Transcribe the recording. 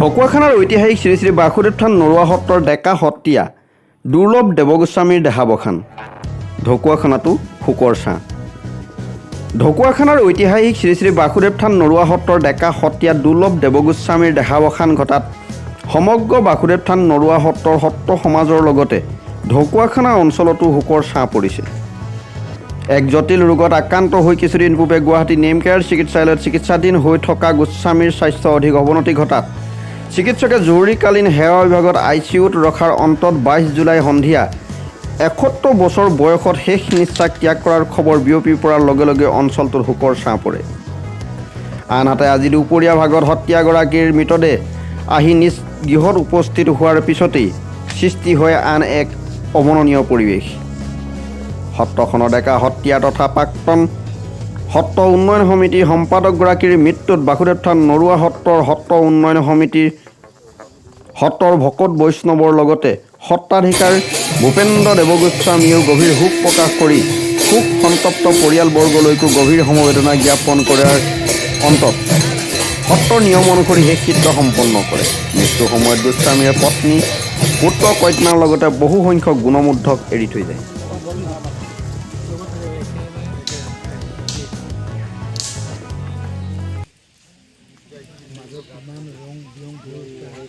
ঢকুৱাখানাৰ ঐতিহাসিক শ্ৰী শ্ৰী বাসুদেৱ থান নৰুৱা সত্ৰৰ ডেকা সত্ৰীয়া দুৰ্লভ দেৱগোস্বামীৰ দেহাৱসান। ঢকুৱাখানাতো শোকৰ ছাঁ। ঢকুৱাখানাৰ ঐতিহাসিক শ্ৰী শ্ৰী বাসুদেৱ থান নৰুৱা সত্ৰৰ ডেকা সত্ৰীয়া দুৰ্লভ দেৱগোস্বামীৰ দেহাৱসান ঘটাত সমগ্ৰ বাসুদেৱ থান নৰুৱা সত্ৰৰ সত্ৰ সমাজৰ লগতে ঢকুৱাখানা অঞ্চলতো শোকৰ ছাঁ পৰিছিল। এক জটিল ৰোগত আক্ৰান্ত হৈ কিছুদিন পূৰ্বে গুৱাহাটী নেম কেয়াৰ চিকিৎসালয়ত চিকিৎসাধীন হৈ থকা গোস্বামীৰ স্বাস্থ্য অধিক অৱনতি ঘটাত চিকিৎসকে জৰুৰীকালীন সেৱা বিভাগত ICUত ৰখাৰ অন্তত 22 জুলাই সন্ধিয়া 71 বছৰ বয়সত শেষ নিশ্বাস ত্যাগ কৰাৰ খবৰ বিয়পি পৰাৰ লগে লগে অঞ্চলটোত শোকৰ ছাঁ পৰে। আনহাতে আজি দুপৰীয়া ভাগত সত্ৰীয়াগৰাকীৰ মৃতদেহ আহি নিজ গৃহত উপস্থিত হোৱাৰ পিছতেই সৃষ্টি হয় আন এক অমননীয় পৰিৱেশ। সত্ৰখনৰ ডেকা সত্ৰীয়া তথা প্ৰাক্তন সত্ৰ উন্নয়ন সমিতিৰ সম্পাদকগৰাকীৰ মৃত্যুত বাসুদেৱ থান নৰুৱা সত্ৰৰ সত্ৰ উন্নয়ন সমিতিৰ সত্ৰৰ ভকত বৈষ্ণৱৰ লগতে সত্ৰাধিকাৰ ভূপেন্দ্ৰ দেৱগোস্বামীয়েও গভীৰ শোক প্ৰকাশ কৰি শোক সন্তপ্ত পৰিয়ালবৰ্গলৈকো গভীৰ সমবেদনা জ্ঞাপন কৰাৰ অন্তত সত্ৰৰ নিয়ম অনুসৰি শেষকৃত্য সম্পন্ন কৰে। মৃত্যুৰ সময়ত গোস্বামীয়ে পত্নী পুত্ৰ কন্যাৰ লগতে বহু সংখ্যক গুণমুগ্ধক এৰি থৈ যায়।